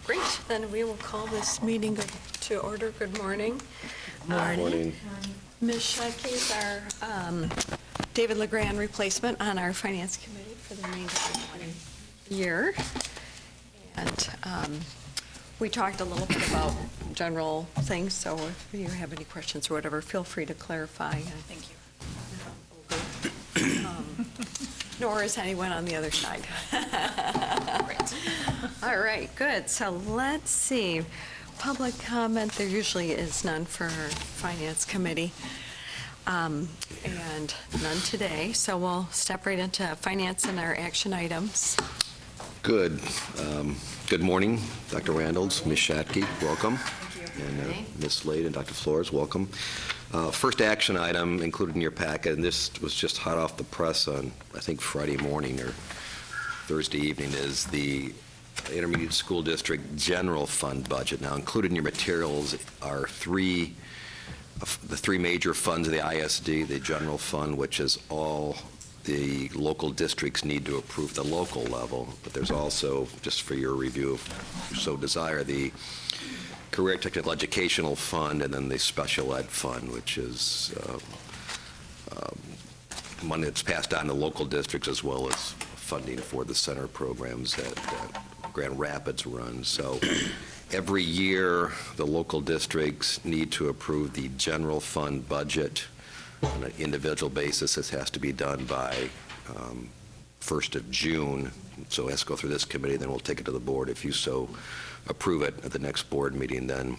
Great, then we will call this meeting to order. Good morning. Morning. Ms. Shadke is our David LeGrand replacement on our Finance Committee for the remainder of the year. And we talked a little bit about general things, so if you have any questions or whatever, feel free to clarify. Thank you. Nor is anyone on the other side. Great. All right, good. So let's see. Public comment, there usually is none for our Finance Committee, and none today. So we'll step right into finance and our action items. Good. Good morning, Dr. Randalls, Ms. Shatke, welcome. Thank you. And Ms. Slade and Dr. Flores, welcome. First action item included in your packet, and this was just hot off the press on, I think, Friday morning or Thursday evening, is the Intermediate School District General Fund budget. Now, included in your materials are the three major funds of the ISD, the General Fund, which is all the local districts need to approve the local level, but there's also, just for your review, if you so desire, the Career Technical Educational Fund, and then the Special Ed Fund, which is money that's passed on to local districts, as well as funding for the center programs that Grand Rapids runs. So every year, the local districts need to approve the general fund budget on an individual basis. This has to be done by 1st of June. So it has to go through this committee, then we'll take it to the board. If you so approve it at the next board meeting, then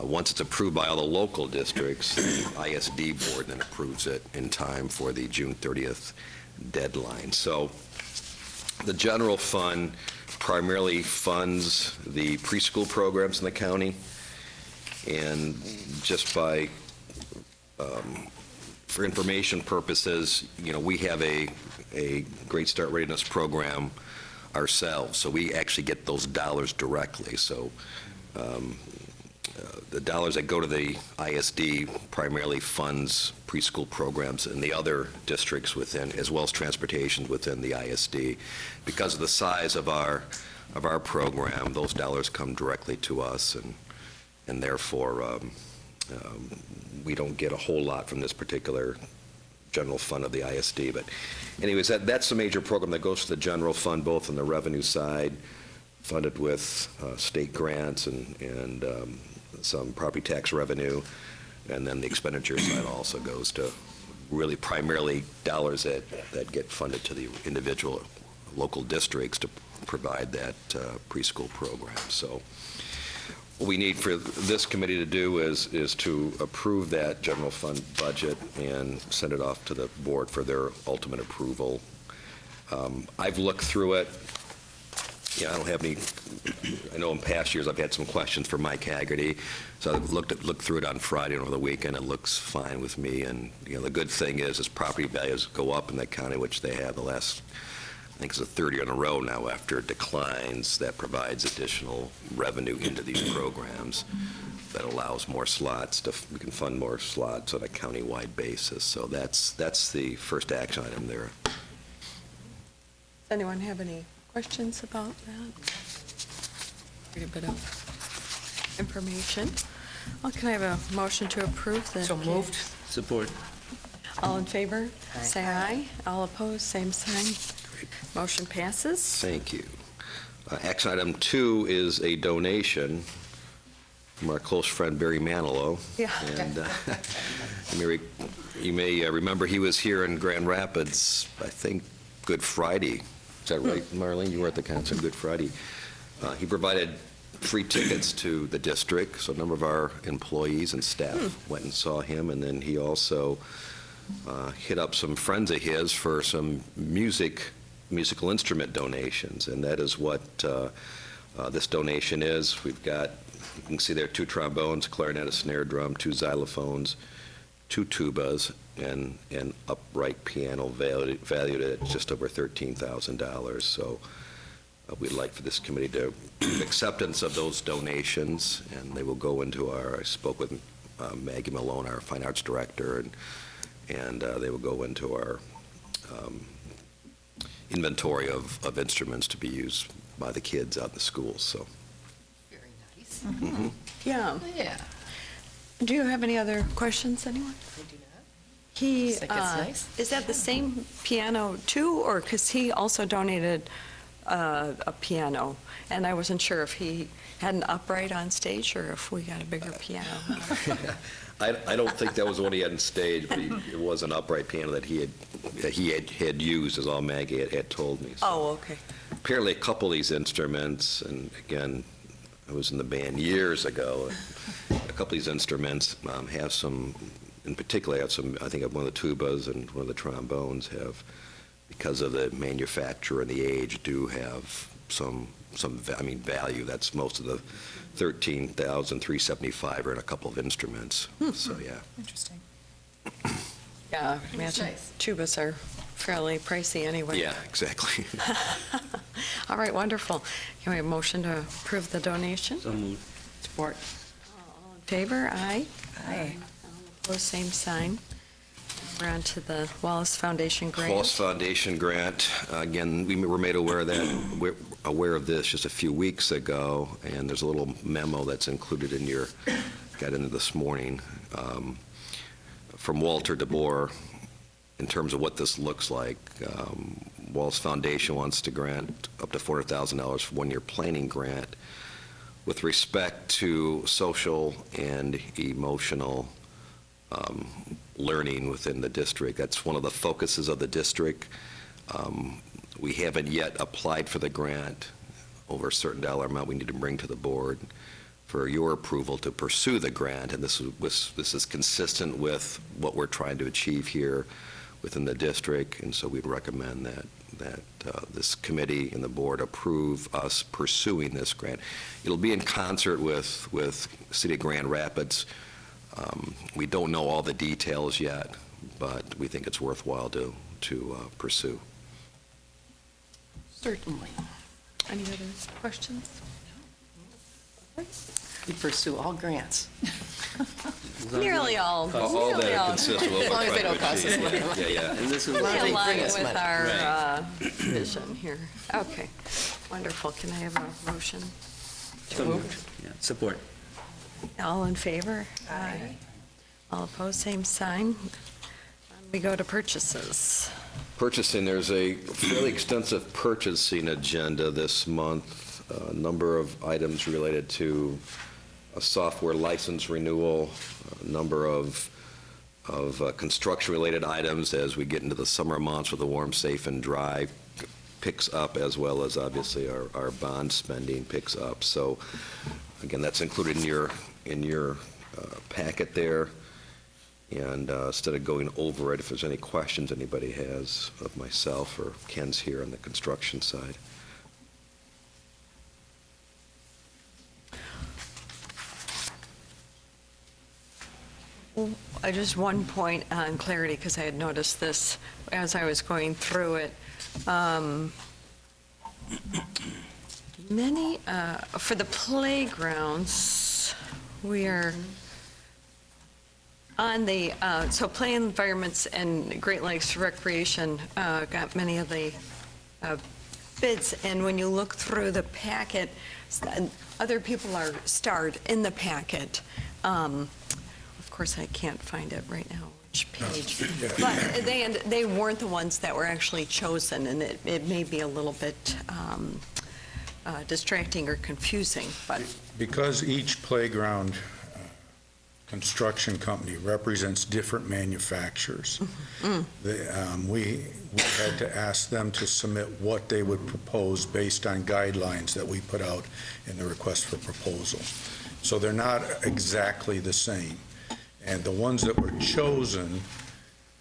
once it's approved by all the local districts, the ISD board then approves it in time for the June 30th deadline. So the general fund primarily funds the preschool programs in the county, and just by for information purposes, you know, we have a Great Start Readiness program ourselves, so we actually get those dollars directly. So the dollars that go to the ISD primarily funds preschool programs in the other districts within, as well as transportation within the ISD. Because of the size of our program, those dollars come directly to us, and therefore we don't get a whole lot from this particular general fund of the ISD. But anyways, that's the major program that goes to the general fund, both on the revenue side, funded with state grants and some property tax revenue, and then the expenditure side also goes to really primarily dollars that get funded to the individual local districts to provide that preschool program. So what we need for this committee to do is to approve that general fund budget and send it off to the board for their ultimate approval. I've looked through it. Yeah, I don't have any. I know in past years I've had some questions for Mike Haggerty, so I've looked through it on Friday and over the weekend. It looks fine with me, and you know, the good thing is property values go up in the county, which they have the last, I think it's the third year in a row now after it declines. That provides additional revenue into these programs that allows more slots. We can fund more slots on a county-wide basis. So that's the first action item there. Does anyone have any questions about that? Read a bit of information. Well, can I have a motion to approve the? So moved. Support. All in favor? Aye. Say aye. All opposed, same sign. Motion passes. Thank you. Action item 2 is a donation from our close friend Barry Manilow. Yeah. And you may remember he was here in Grand Rapids, I think, Good Friday. Is that right, Marlene? You were at the concert Good Friday. He provided free tickets to the district, so a number of our employees and staff went and saw him, and then he also hit up some friends of his for some musical instrument donations, and that is what this donation is. We've got, you can see there, 2 trombones, clarinet, a snare drum, 2 xylophones, 2 tubas, and an upright piano valued at just over $13,000. So we'd like for this committee to acceptance of those donations, and they will go into our, I spoke with Maggie Malone, our fine arts director, and they will go into our inventory of instruments to be used by the kids out in the schools. So nice. Yeah. Yeah. Do you have any other questions, anyone? I do not. He, Looks like it's nice. is that the same piano too, or, because he also donated a piano, and I wasn't sure if he had an upright on stage or if we got a bigger piano. I don't think that was what he had on stage, but it was an upright piano that he had used, as all Maggie had told me. So Oh, okay. apparently, a couple of these instruments, and again, I was in the band years ago, and a couple of these instruments have some, in particular, have some, I think one of the tubas and one of the trombones have, because of the manufacturer and the age, do have some value. That's most of the $13,375 are in a couple of instruments. So, yeah. Interesting. Yeah, I imagine nice. tubas are fairly pricey anyway. Yeah, exactly. All right, wonderful. Can we have a motion to approve the donation? So moved. Support. All in favor? Aye. Aye. Opposed, same sign. We're on to the Wallace Foundation grant. Wallace Foundation grant, again, we were made aware of this just a few weeks ago, and there's a little memo that's included in got into this morning, from Walter DeBoer in terms of what this looks like. Wallace Foundation wants to grant up to $400,000 for one-year planning grant with respect to social and emotional learning within the district. That's one of the focuses of the district. We haven't yet applied for the grant over a certain dollar amount we need to bring to the board for your approval to pursue the grant, and this is consistent with what we're trying to achieve here within the district, and so we'd recommend that this committee and the board approve us pursuing this grant. It'll be in concert with City of Grand Rapids. We don't know all the details yet, but we think it's worthwhile to pursue. Certainly. Any other questions? We pursue all grants. Nearly all. All nearly all. that consists of what As long we're as they trying don't to cost us achieve. money. Yeah. And this is long as they In line bring us with money. our vision here. Okay, wonderful. Can I have a motion? So moved. Yeah. Support. All in favor? Aye. All opposed, same sign. We go to purchases. Purchasing, there's a fairly extensive purchasing agenda this month, a number of items related to a software license renewal, a number of construction-related items as we get into the summer months with the warm, safe, and dry picks up, as well as obviously our bond spending picks up. So again, that's included in your packet there. And instead of going over it, if there's any questions anybody has of myself or Ken's here on the construction side. I just one point on clarity, because I had noticed this as I was going through it. Many, for the playgrounds, we are on the, so play environments and Great Lakes Recreation got many of the bids, and when you look through the packet, other people are starred in the packet. Of course, I can't find it right now, which page. But they weren't the ones that were actually chosen, and it may be a little bit distracting or confusing, but. Because each playground construction company represents different manufacturers, we had to ask them to submit what they would propose based on guidelines that we put out in the request for proposal. So they're not exactly the same. And the ones that were chosen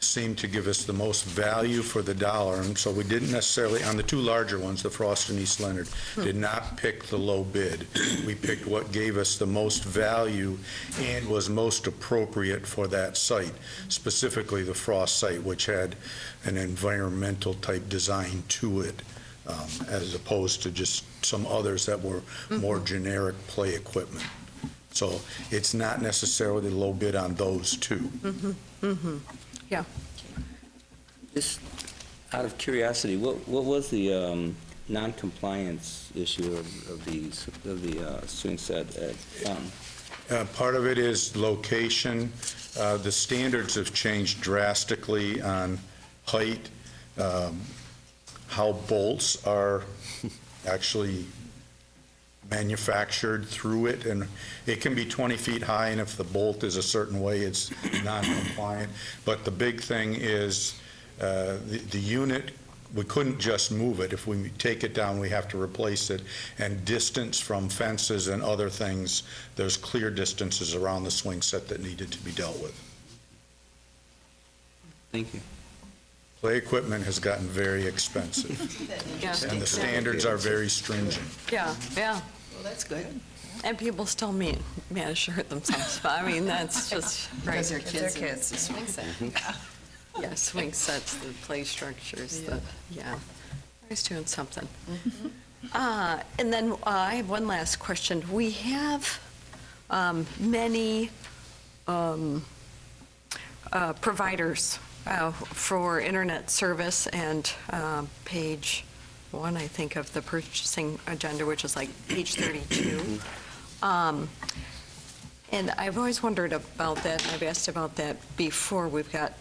seemed to give us the most value for the dollar. And so we didn't necessarily, on the two larger ones, the Frost and East Leonard, did not pick the low bid. We picked what gave us the most value and was most appropriate for that site, specifically the Frost site, which had an environmental type design to it, as opposed to just some others that were more generic play equipment. So it's not necessarily low bid on those two. Yeah. Just out of curiosity, what was the non-compliance issue of the swing set at Part of it is location. The standards have changed drastically on height, how bolts are actually manufactured through it, and it can be 20 feet high, and if the bolt is a certain way, it's non-compliant. But the big thing is the unit, we couldn't just move it. If we take it down, we have to replace it. And distance from fences and other things, there's clear distances around the swing set that needed to be dealt with. Thank you. Play equipment has gotten very expensive, Yeah. and the standards are very stringent. Yeah, yeah. Well, that's good. And people still manage to hurt themselves. I mean, that's just, right. Because they're kids. It's a swing set. Yeah, swing sets, the play structures, yeah. Always doing something. And then I have one last question. We have many providers for internet service, and page 1, I think, of the purchasing agenda, which is like page 32. And I've always wondered about that, and I've asked about that before. We've got,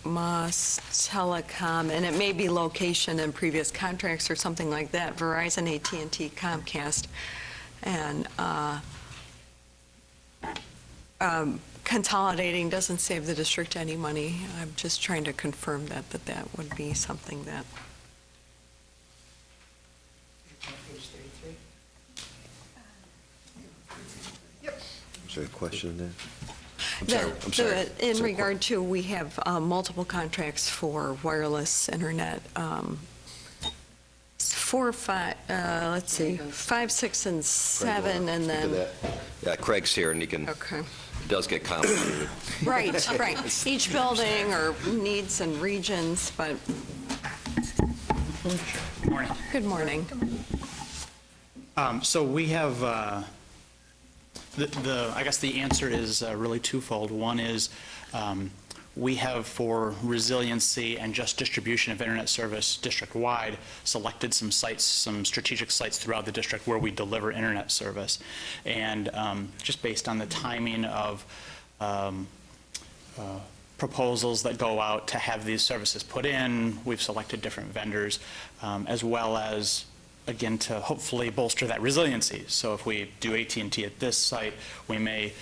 Moss Telecom, and it may be location in previous contracts or something like that, Verizon, AT&T, Comcast, and consolidating doesn't save the district any money. I'm just trying to confirm that would be something that. Is there a question there? I'm That- sorry. In regard to, we have multiple contracts for wireless internet, 4, 5, let's see, 5, 6, and 7, and Look at then, that. Yeah, Craig's here, and he can, okay. it does get complicated. Right. Each building or needs and regions, but, Morning. good morning. So we have, I guess the answer is really twofold. One is we have, for resiliency and just distribution of internet service district-wide, selected some sites, some strategic sites throughout the district where we deliver internet service. And just based on the timing of proposals that go out to have these services put in, we've selected different vendors, as well as, again, to hopefully bolster that resiliency. So if we do AT&T at this site, we may,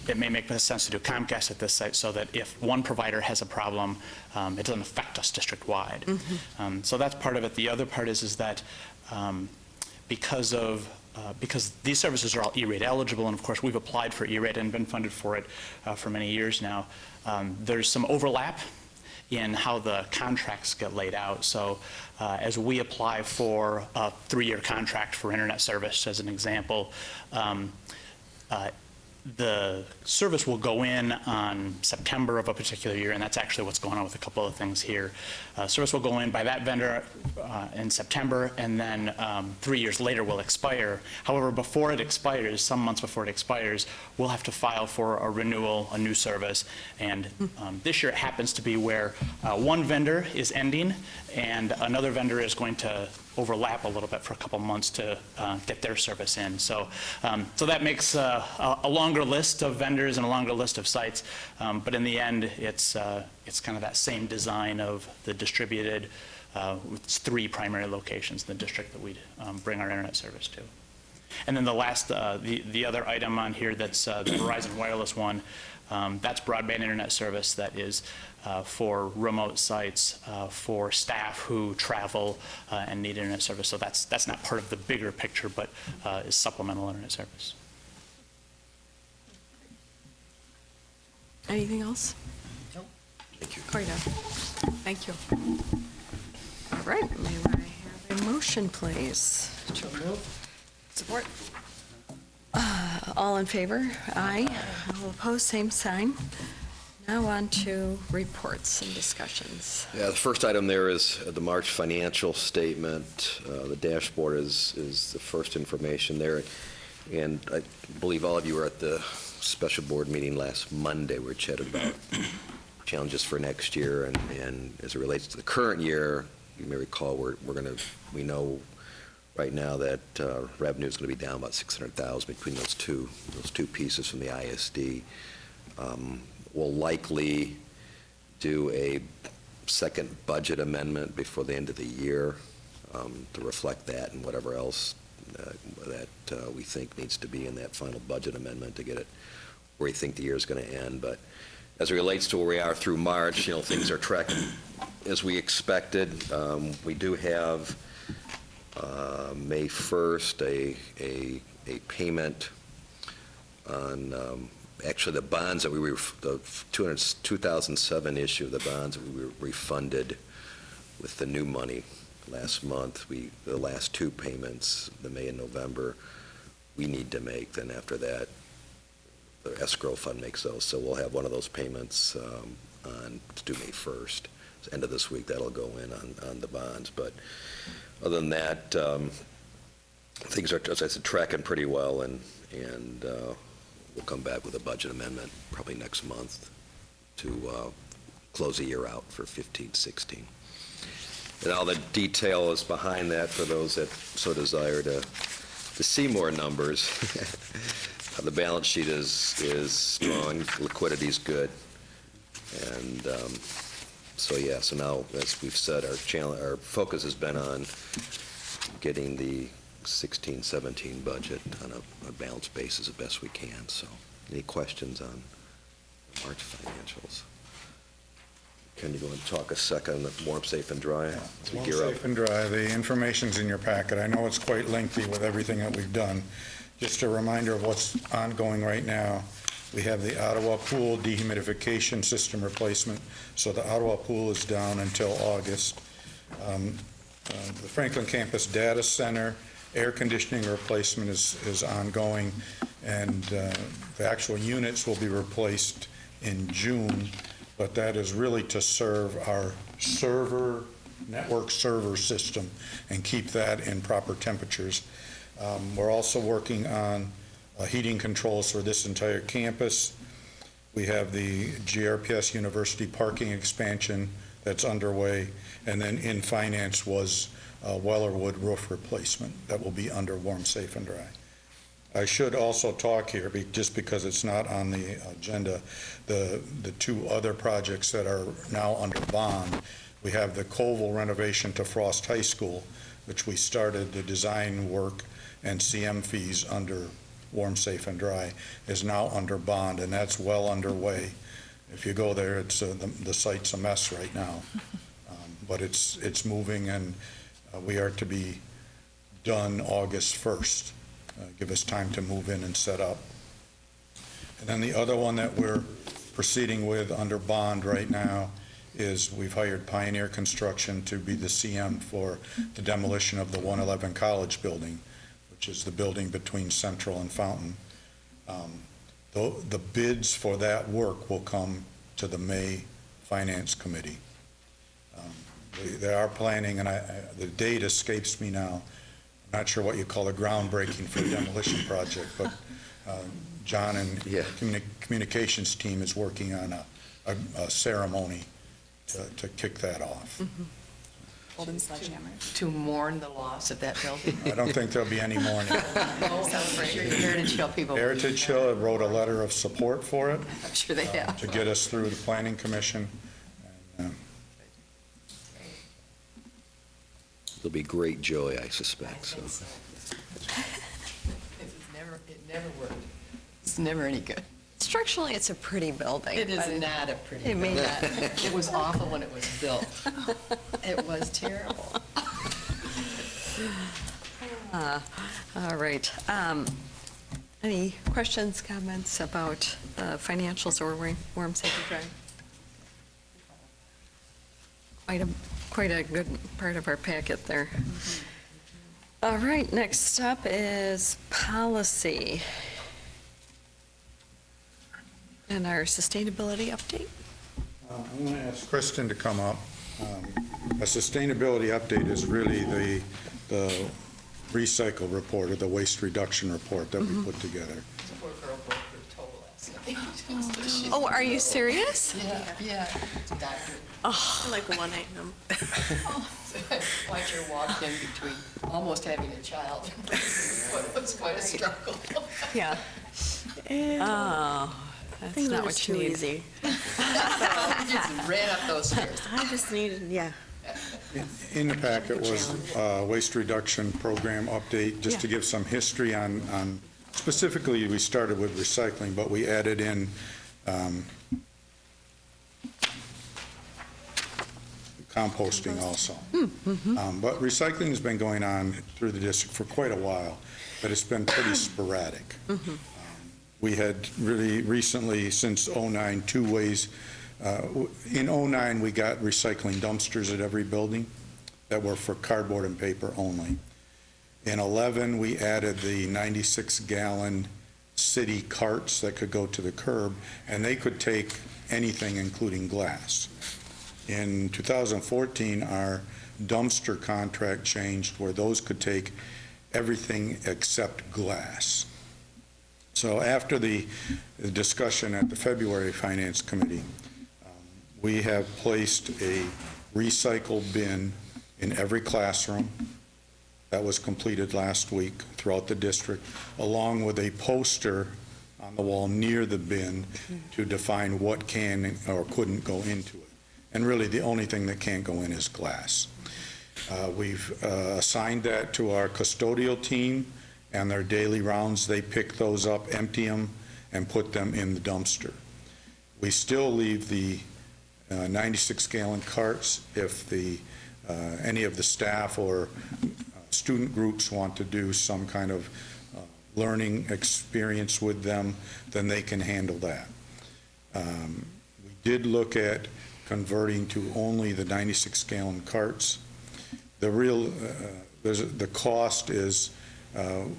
it may make sense to do Comcast at this site, so that if one provider has a problem, it doesn't affect us district-wide. So that's part of it. The other part is that because these services are all E-rate eligible, and of course we've applied for E-rate and been funded for it for many years now, there's some overlap in how the contracts get laid out. So as we apply for a 3-year contract for internet service, as an example, the service will go in on September of a particular year, and that's actually what's going on with a couple of things here. Service will go in by that vendor in September, and then 3 years later will expire. However, before it expires, some months before it expires, we'll have to file for a renewal, a new service. And this year it happens to be where one vendor is ending, and another vendor is going to overlap a little bit for a couple months to get their service in. So, so that makes a longer list of vendors and a longer list of sites, but in the end, it's kind of that same design of the distributed, with 3 primary locations in the district that we bring our internet service to. And then the last, the other item on here that's the Verizon Wireless one, that's broadband internet service that is for remote sites, for staff who travel and need internet service. So that's not part of the bigger picture, but is supplemental internet service. Anything else? Nope. Thank you. Corida. Thank you. All right, may I have a motion, please? So move. Support. All in favor? Aye. All opposed, same sign. Now on to reports and discussions. Yeah, the first item there is the March financial statement. The dashboard is the first information there. And I believe all of you were at the special board meeting last Monday, where we chatted about challenges for next year. And as it relates to the current year, you may recall, we know right now that revenue is going to be down about $600,000 between those two pieces from the ISD. We'll likely do a second budget amendment before the end of the year to reflect that and whatever else that we think needs to be in that final budget amendment to get it where we think the year is going to end. But as it relates to where we are through March, things are tracking as we expected. We do have May 1st a payment on actually the bonds that the 2007 issue of the bonds that we refunded with the new money last month. The last two payments, the May and November, we need to make. Then after that, the escrow fund makes those. So we'll have one of those payments to do May 1st. So end of this week, that'll go in on the bonds. But other than that, things are, as I said, tracking pretty well, and we'll come back with a budget amendment probably next month to close the year out for 15-16. And all the detail is behind that for those that so desire to see more numbers. The balance sheet is strong, liquidity is good, and so now, as we've said, our focus has been on getting the 16-17 budget on a balanced basis as best we can. So, any questions on the March financials? Can you go and talk a second, warm, safe, and dry? as we Warm, gear up? safe, and dry. The information's in your packet. I know it's quite lengthy with everything that we've done. Just a reminder of what's ongoing right now. We have the Ottawa Pool dehumidification system replacement. So the Ottawa Pool is down until August. The Franklin Campus Data Center air conditioning replacement is ongoing, and the actual units will be replaced in June, but that is really to serve our network server system and keep that in proper temperatures. We're also working on heating controls for this entire campus. We have the GRPS University parking expansion that's underway, and then in finance was Wellerwood roof replacement that will be under warm, safe, and dry. I should also talk here, just because it's not on the agenda, the two other projects that are now under bond. We have the Colville renovation to Frost High School, which we started the design work and CM fees under warm, safe, and dry, is now under bond, and that's well underway. If you go there, it's the site's a mess right now, but it's moving, and we are to be done August 1st. Give us time to move in and set up. And then the other one that we're proceeding with under bond right now is we've hired Pioneer Construction to be the CM for the demolition of the 111 College building, which is the building between Central and Fountain. The bids for that work will come to the May Finance Committee. They are planning, and the date escapes me now. I'm not sure what you call a groundbreaking for a demolition project, but John and the communications team is working on a ceremony to kick that off. Mm-hmm. Golden sledgehammer. To mourn the loss of that building. I don't think there'll be any mourning. Heritage Hill people. Heritage Hill wrote a letter of support for it I'm sure they have. to get us through the Planning Commission. And, There'll be great joy, I suspect. So. It never worked. It's never any good. Structurally, it's a pretty building. It is but not a pretty It may building. not. It was awful when it was built. It was terrible. All right. Any questions, comments about financials or warm, safe, and dry? Quite a good part of our packet there. All right, next up is policy. And our sustainability update. I'm going to ask Kristen to come up. A sustainability update is really the recycle report or the waste reduction report that we put together. This poor girl broke her toe last night. Oh, are you serious? Yeah. Doctor. Like one item. Watch her walk in between almost having a child. It was quite a struggle. Yeah. Oh, that's Things not were what just you too need. easy. Just ran up those stairs. I just needed, yeah. In the packet was a waste reduction program update, just to give some history on, specifically, we started with recycling, but we added in composting also. But recycling has been going on through the district for quite a while, but it's been pretty sporadic. We had really recently, since '09, two ways. In '09, we got recycling dumpsters at every building that were for cardboard and paper only. In '11, we added the 96-gallon city carts that could go to the curb, and they could take anything, including glass. In 2014, our dumpster contract changed where those could take everything except glass. So after the discussion at the February Finance Committee, we have placed a recycle bin in every classroom. That was completed last week throughout the district, along with a poster on the wall near the bin to define what can or couldn't go into it. And really, the only thing that can't go in is glass. We've assigned that to our custodial team and their daily rounds. They pick those up, empty them, and put them in the dumpster. We still leave the 96-gallon carts if any of the staff or student groups want to do some kind of learning experience with them, then they can handle that. We did look at converting to only the 96-gallon carts. The cost is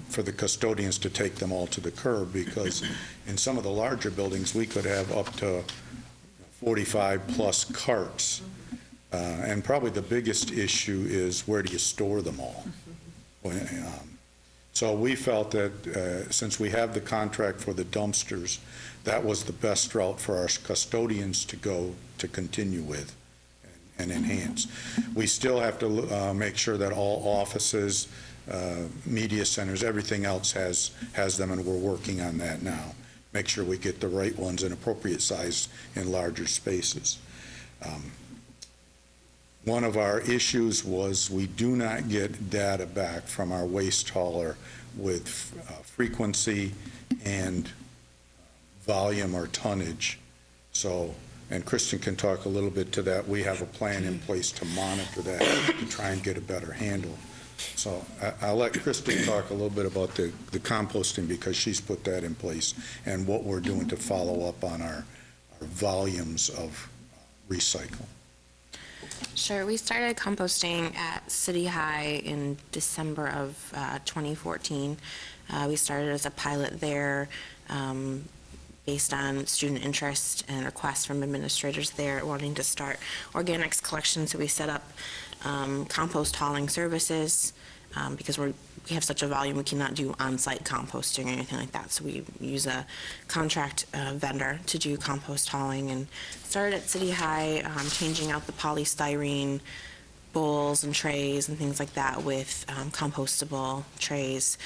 for the custodians to take them all to the curb, because in some of the larger buildings, we could have up to 45-plus carts. And probably the biggest issue is where do you store them all? So we felt that since we have the contract for the dumpsters, that was the best route for our custodians to go to continue with and enhance. We still have to make sure that all offices, media centers, everything else has them, and we're working on that now. Make sure we get the right ones in appropriate size in larger spaces. One of our issues was we do not get data back from our waste hauler with frequency and volume or tonnage. So, and Kristen can talk a little bit to that. We have a plan in place to monitor that, to try and get a better handle. So I'll let Kristen talk a little bit about the composting, because she's put that in place, and what we're doing to follow up on our volumes of recycle. Sure. We started composting at City High in December of 2014. We started as a pilot there based on student interest and requests from administrators there wanting to start organics collection. So we set up compost hauling services because we have such a volume, we cannot do on-site composting or anything like that. So we use a contract vendor to do compost hauling, and started at City High, changing out the polystyrene bowls and trays and things like that with compostable trays,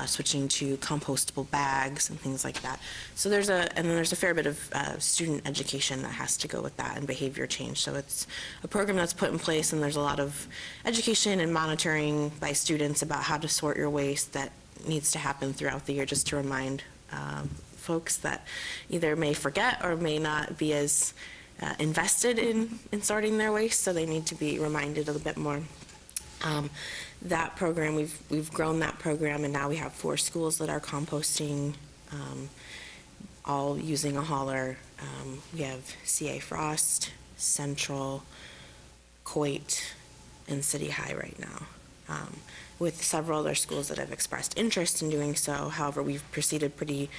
switching to compostable bags and things like that. So there's a fair bit of student education that has to go with that, and behavior change. So it's a program that's put in place, and there's a lot of education and monitoring by students about how to sort your waste that needs to happen throughout the year, just to remind folks that either may forget or may not be as invested in sorting their waste, so they need to be reminded a little bit more. That program, we've grown that program, and now we have 4 schools that are composting, all using a hauler. We have CA Frost, Central, Coit, and City High right now, with several other schools that have expressed interest in doing so. However, we've proceeded pretty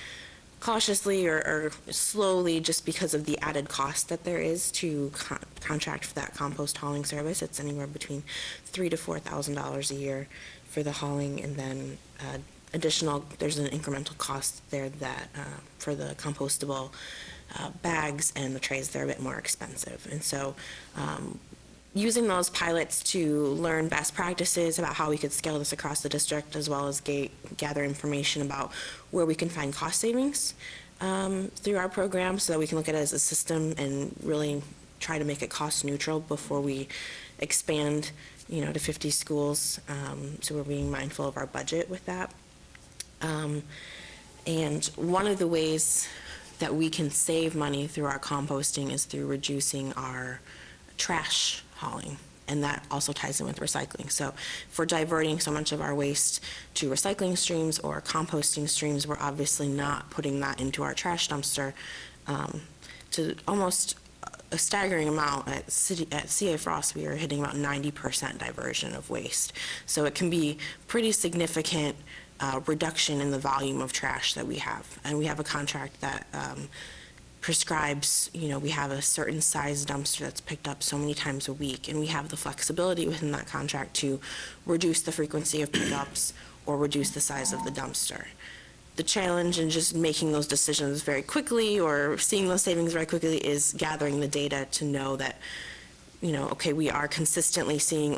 cautiously or slowly, just because of the added cost that there is to contract for that compost hauling service. It's anywhere between $3,000 to $4,000 a year for the hauling, and then additional, there's an incremental cost there that for the compostable bags and the trays, they're a bit more expensive. And so using those pilots to learn best practices about how we could scale this across the district, as well as gather information about where we can find cost savings through our program, so that we can look at it as a system and really try to make it cost neutral before we expand, to 50 schools. So we're being mindful of our budget with that. And one of the ways that we can save money through our composting is through reducing our trash hauling, and that also ties in with recycling. So if we're diverting so much of our waste to recycling streams or composting streams, we're obviously not putting that into our trash dumpster, to almost a staggering amount. At CA Frost, we are hitting about 90% diversion of waste. So it can be pretty significant reduction in the volume of trash that we have. And we have a contract that prescribes, we have a certain size dumpster that's picked up so many times a week, and we have the flexibility within that contract to reduce the frequency of pickups or reduce the size of the dumpster. The challenge in just making those decisions very quickly or seeing those savings very quickly is gathering the data to know that, okay, we are consistently seeing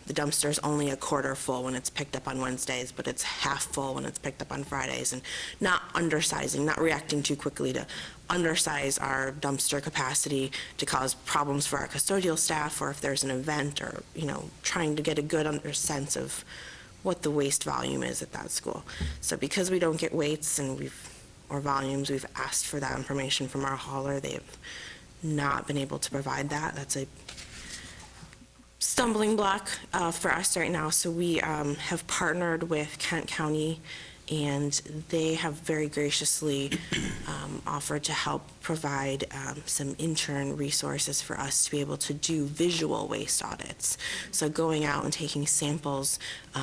the dumpster's only a quarter full when it's picked up on Wednesdays, but it's half full when it's picked up on Fridays, and not undersizing, not reacting too quickly to undersize our dumpster capacity to cause problems for our custodial staff, or if there's an event, or, trying to get a good sense of what the waste volume is at that school. So because we don't get weights or volumes, we've asked for that information from our hauler. They have not been able to provide that. That's a stumbling block for us right now. So we have partnered with Kent County, and they have very graciously offered to help provide some intern resources for us to be able to do visual waste audits. So going out and taking samples,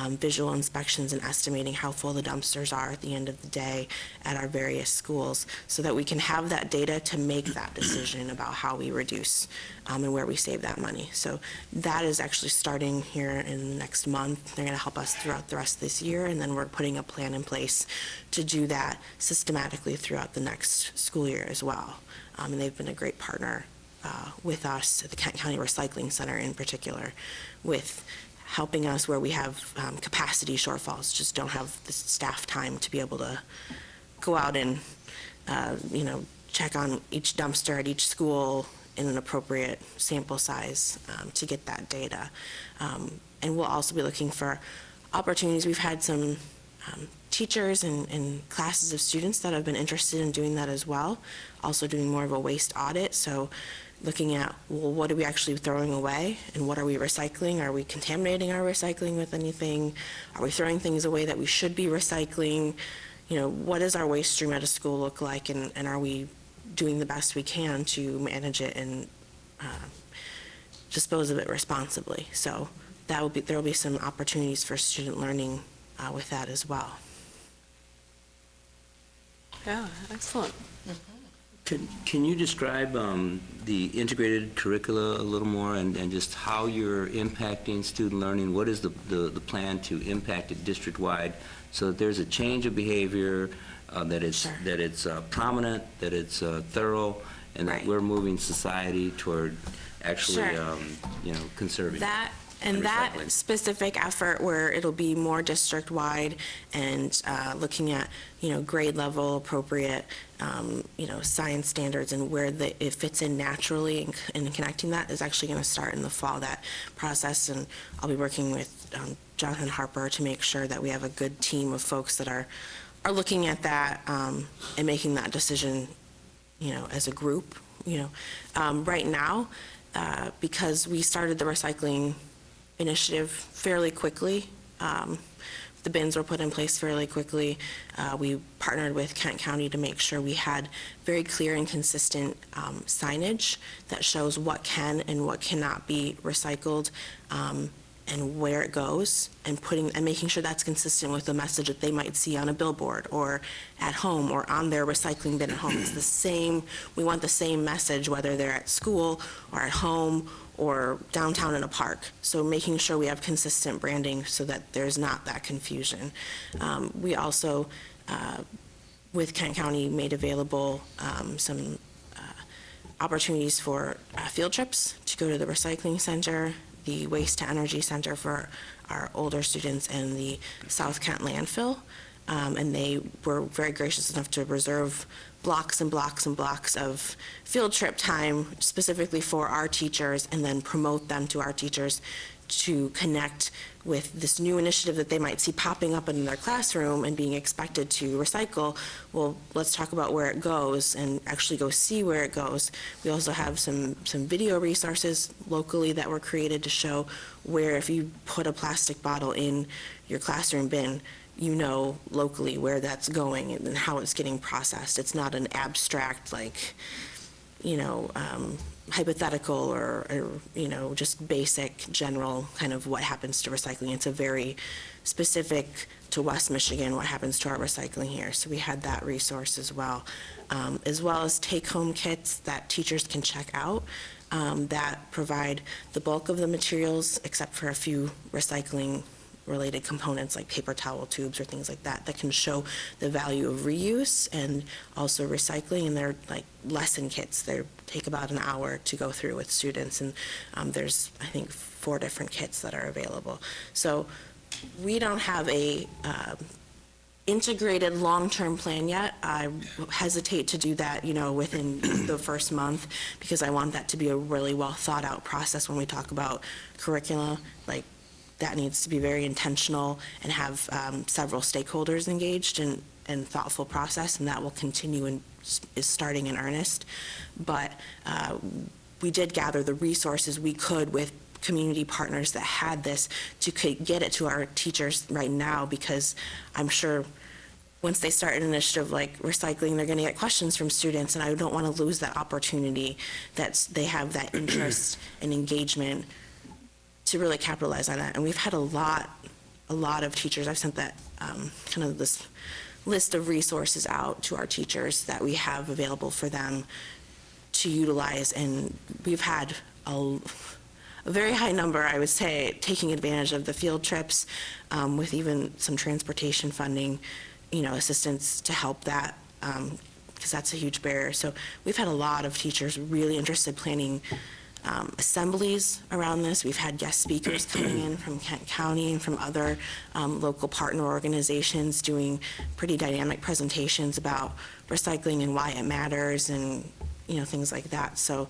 visual inspections, and estimating how full the dumpsters are at the end of the day at our various schools, so that we can have that data to make that decision about how we reduce and where we save that money. So that is actually starting here in the next month. They're going to help us throughout the rest of this year, and then we're putting a plan in place to do that systematically throughout the next school year as well. And they've been a great partner with us at the Kent County Recycling Center in particular, with helping us where we have capacity shortfalls, just don't have the staff time to be able to go out and, check on each dumpster at each school in an appropriate sample size to get that data. And we'll also be looking for opportunities. We've had some teachers and classes of students that have been interested in doing that as well, also doing more of a waste audit. So looking at, well, what are we actually throwing away, and what are we recycling? Are we contaminating our recycling with anything? Are we throwing things away that we should be recycling? What does our waste stream at a school look like, and are we doing the best we can to manage it and dispose of it responsibly? So there will be some opportunities for student learning with that as well. Yeah, excellent. Can you describe the integrated curricula a little more, and just how you're impacting student learning? What is the plan to impact it district-wide, so that there's a change of behavior, that it's Sure. that it's prominent, that it's thorough, and that Right. we're moving society toward actually, Sure. conserving That and that recycling. specific effort, where it'll be more district-wide and looking at, grade level appropriate, science standards, and where it fits in naturally, and connecting that is actually going to start in the fall, that process. And I'll be working with Jonathan Harper to make sure that we have a good team of folks that are looking at that and making that decision, as a group. Right now, because we started the recycling initiative fairly quickly, the bins were put in place fairly quickly. We partnered with Kent County to make sure we had very clear and consistent signage that shows what can and what cannot be recycled, and where it goes, and making sure that's consistent with the message that they might see on a billboard or at home or on their recycling bin at home. It's the same, we want the same message whether they're at school or at home or downtown in a park. So making sure we have consistent branding so that there's not that confusion. We also, with Kent County, made available some opportunities for field trips to go to the recycling center, the waste to energy center for our older students, and the South Kent landfill. And they were very gracious enough to reserve blocks and blocks and blocks of field trip time specifically for our teachers, and then promote them to our teachers to connect with this new initiative that they might see popping up in their classroom and being expected to recycle. Well, let's talk about where it goes and actually go see where it goes. We also have some video resources locally that were created to show where, if you put a plastic bottle in your classroom bin, you know locally where that's going and how it's getting processed. It's not an abstract, like, hypothetical or, just basic general kind of what happens to recycling. It's a very specific to West Michigan, what happens to our recycling here. So we had that resource as well as take-home kits that teachers can check out that provide the bulk of the materials, except for a few recycling related components like paper towel tubes or things like that, that can show the value of reuse and also recycling. And they're like lesson kits. They take about an hour to go through with students, and there's, I think, 4 different kits that are available. So we don't have a integrated long-term plan yet. I hesitate to do that, within the first month, because I want that to be a really well thought out process when we talk about curricula. Like, that needs to be very intentional and have several stakeholders engaged and thoughtful process, and that will continue and is starting in earnest. But we did gather the resources we could with community partners that had this to get it to our teachers right now, because I'm sure once they start an initiative like recycling, they're going to get questions from students, and I don't want to lose that opportunity that they have that interest and engagement to really capitalize on that. And we've had a lot of teachers. I've sent that kind of this list of resources out to our teachers that we have available for them to utilize, and we've had a very high number, I would say, taking advantage of the field trips, with even some transportation funding, assistance to help that, because that's a huge barrier. So we've had a lot of teachers really interested planning assemblies around this. We've had guest speakers coming in from Kent County and from other local partner organizations doing pretty dynamic presentations about recycling and why it matters, and things like that. So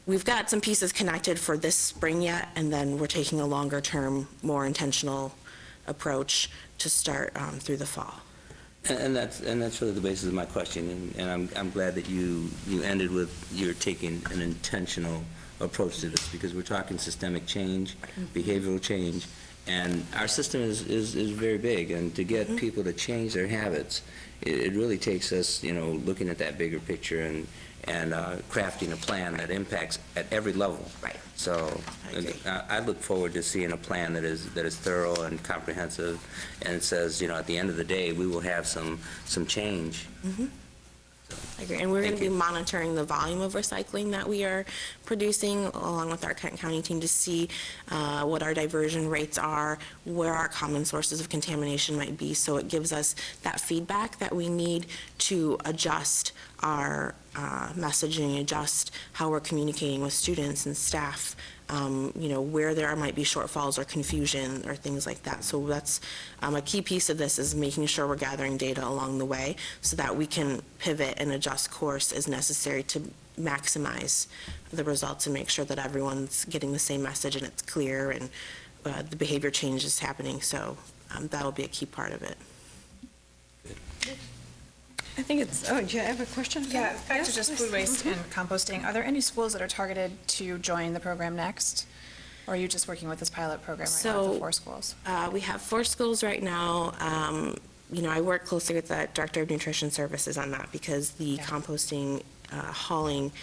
we've got some pieces connected for this spring yet, and then we're taking a longer term, more intentional approach to start through the fall. And that's really the basis of my question, and I'm glad that you ended with you're taking an intentional approach to this, because we're talking systemic change, behavioral change, and our system is very big, and to get people to change their habits, it really takes us, looking at that bigger picture and crafting a plan that impacts at every level. Right. So I look forward to seeing a plan that is thorough and comprehensive, and it says, at the end of the day, we will have some change. Mm-hmm. I agree. And we're going to be monitoring the volume of recycling that we are producing along with our Kent County team to see what our diversion rates are, where our common sources of contamination might be. So it gives us that feedback that we need to adjust our messaging, adjust how we're communicating with students and staff, where there might be shortfalls or confusion or things like that. So that's a key piece of this, is making sure we're gathering data along the way so that we can pivot and adjust course as necessary to maximize the results and make sure that everyone's getting the same message and it's clear, and the behavior change is happening. So that'll be a key part of it. I think it's, do you have a question? Yeah, back Yes, to just please. food waste and composting. Are there any schools that are targeted to join the program next? Or are you just working with this pilot program right now with the 4 schools? We have 4 schools right now. I work closely with the Director of Nutrition Services on that, because the composting, hauling,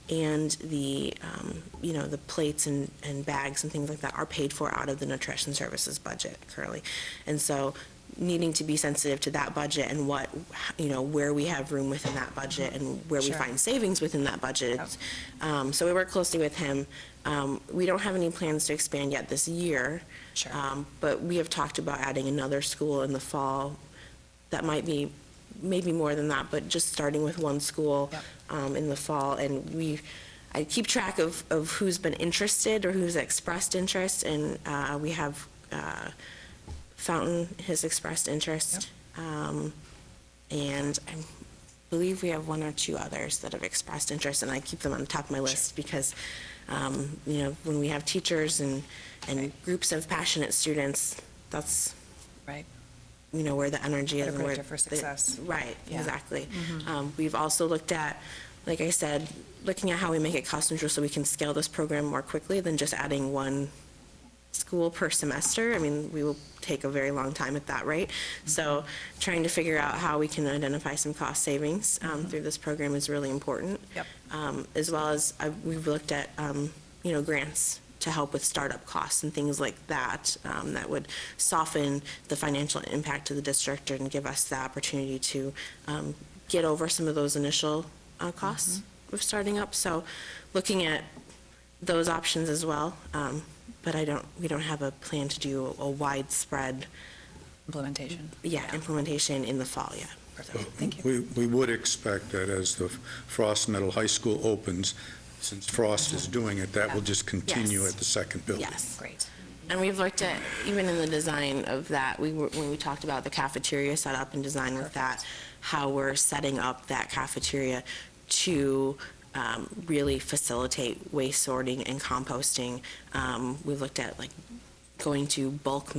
and the plates and bags and things like that are paid for out of the Nutrition Services budget currently. And so needing to be sensitive to that budget and what, where we have room within that budget and where we find savings within that budget. So we work closely with him. We don't have any plans to expand yet this year. Sure. But we have talked about adding another school in the fall. That might be maybe more than that, but just starting with one school in the fall. And we I keep track of who's been interested or who's expressed interest, and we have Fountain has expressed interest. And I believe we have one or two others that have expressed interest, and I keep them on the top of my list because, you know, when we have teachers and groups of passionate students, that's, Right. you know, where the energy What a is. and where predictor for the- success. Right, Yeah. exactly. We've also looked at, like I said, looking at how we make it cost neutral so we can scale this program more quickly than just adding one school per semester. I mean, we will take a very long time at that rate. So trying to figure out how we can identify some cost savings through this program is really important. Yep. As well as we've looked at, you know, grants to help with startup costs and things like that, that would soften the financial impact to the district and give us the opportunity to get over some of those initial costs of starting up. So looking at those options as well. But we don't have a plan to do a widespread, Implementation. implementation in the fall yet. Perfect. Thank you. We would expect that as the Frost Middle High School opens, since Frost is doing it, that will just continue Yes. at the second building. Yes. Great. And we've looked at, even in the design of that, when we talked about the cafeteria setup and design with that, how we're setting up that cafeteria to really facilitate waste sorting and composting. We've looked at like going to bulk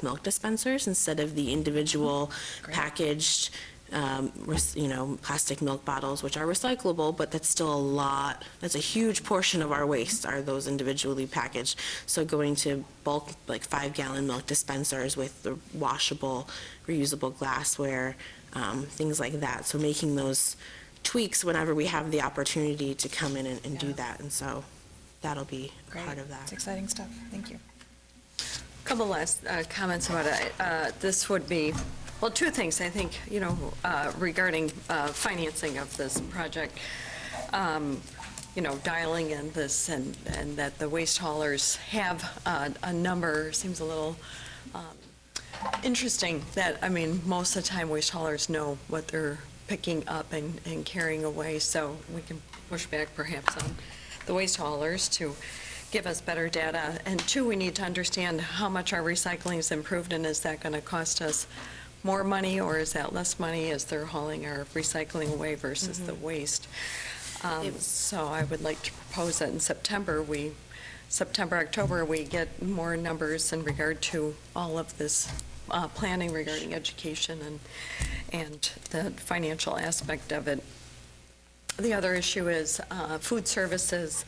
milk dispensers instead of the individual Great. packaged, you know, plastic milk bottles, which are recyclable, but that's still a lot. That's a huge portion of our waste are those individually packaged. So going to bulk, like 5-gallon milk dispensers with the washable, reusable glassware, things like that. So making those tweaks whenever we have the opportunity to come in and do Yeah. that. And so that'll be Great. part of that. It's exciting stuff. Thank you. Couple last comments about it. This would be, well, two things, I think, you know, regarding financing of this project. You know, dialing in this and that the waste haulers have a number seems a little interesting that, I mean, most of the time waste haulers know what they're picking up and carrying away, so we can push back perhaps on the waste haulers to give us better data. And two, we need to understand how much our recycling is improved, and is that going to cost us more money, or is that less money as they're hauling our recycling away versus the waste? So I would like to propose that in September, October, we get more numbers in regard to all of this planning regarding education and the financial aspect of it. The other issue is food services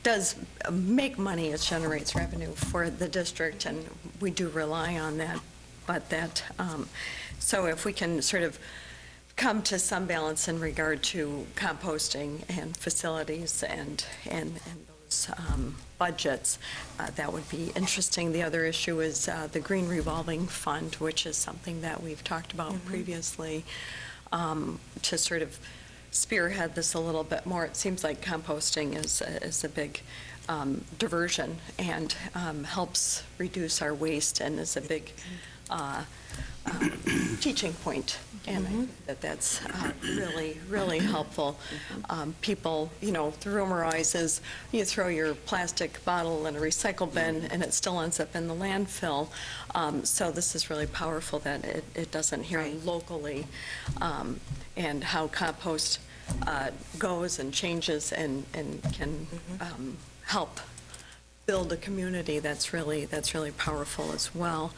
does make money, it generates revenue for the district, and we do rely on that. But that, so if we can sort of come to some balance in regard to composting and facilities and those budgets, that would be interesting. The other issue is the Green Revolving Fund, which is something that we've talked about previously, to sort of spearhead this a little bit more. It seems like composting is a big diversion and helps reduce our waste and is a big teaching point. And I think that's really, really helpful. People, you know, the rumor always is you throw your plastic bottle in a recycle bin and it still ends up in the landfill. So this is really powerful that it doesn't here locally, and how compost goes and changes and can help build a community that's really powerful as well.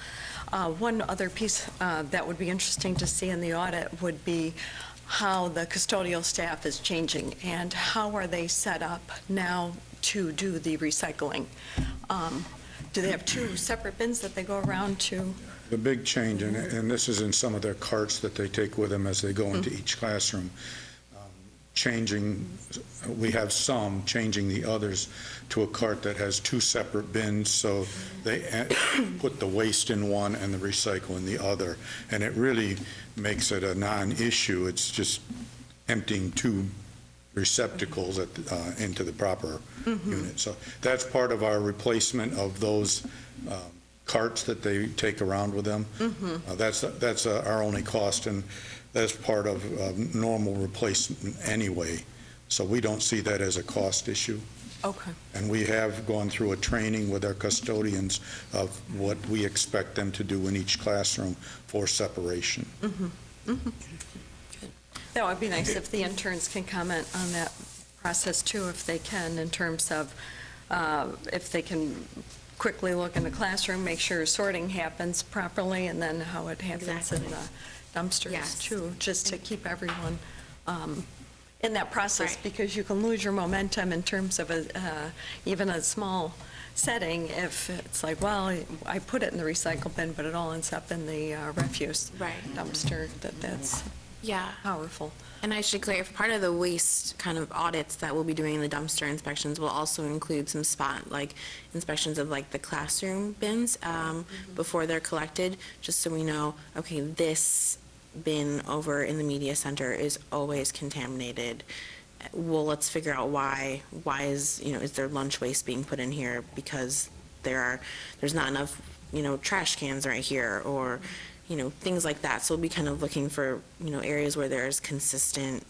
One other piece that would be interesting to see in the audit would be how the custodial staff is changing and how are they set up now to do the recycling. Do they have two separate bins that they go around to? The big change, and this is in some of their carts that they take with them as they go into each classroom, we have some changing the others to a cart that has two separate bins, so they put the waste in one and the recycle in the other, and it really makes it a non-issue. It's just emptying two receptacles into the proper unit. So that's part of our replacement of those carts that they take around with them. That's our only cost, and that's part of normal replacement anyway. So we don't see that as a cost issue. Okay. And we have gone through a training with our custodians of what we expect them to do in each classroom for separation. That would be nice if the interns can comment on that process too, if they can, in terms of if they can quickly look in the classroom, make sure sorting happens properly, and then how it happens in the dumpsters Yes. too, just to keep everyone in that process, Right. because you can lose your momentum in terms of even a small setting if it's like, well, I put it in the recycle bin, but it all ends up in the refuse Right. dumpster, that's Yeah. powerful. And I should clear, part of the waste kind of audits that we'll be doing in the dumpster inspections will also include some inspections of like the classroom bins before they're collected, just so we know, okay, this bin over in the media center is always contaminated. Well, let's figure out why is there lunch waste being put in here because there's not enough, trash cans right here, or things like that. So we'll be kind of looking for, areas where there's consistent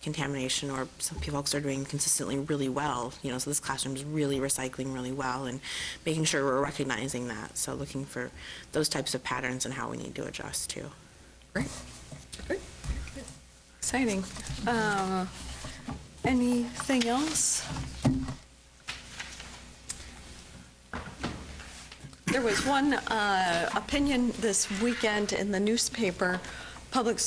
contamination, or some folks are doing consistently really well, so this classroom is really recycling really well, and making sure we're recognizing that. So looking for those types of patterns and how we need to adjust too. Great. Exciting. Anything else? There was one opinion this weekend in the newspaper. Private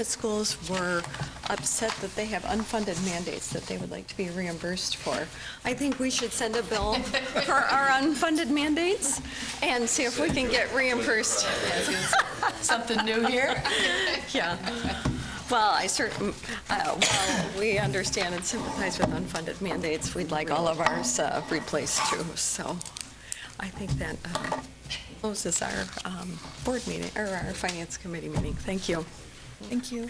schools were upset that they have unfunded mandates that they would like to be reimbursed for. I think we should send a bill for our unfunded mandates and see if we can get reimbursed. Something new here? Yeah. Well, while we understand and sympathize with unfunded mandates, we'd like all of ours replaced too. So I think that closes our board meeting, or our finance committee meeting. Thank you. Thank you.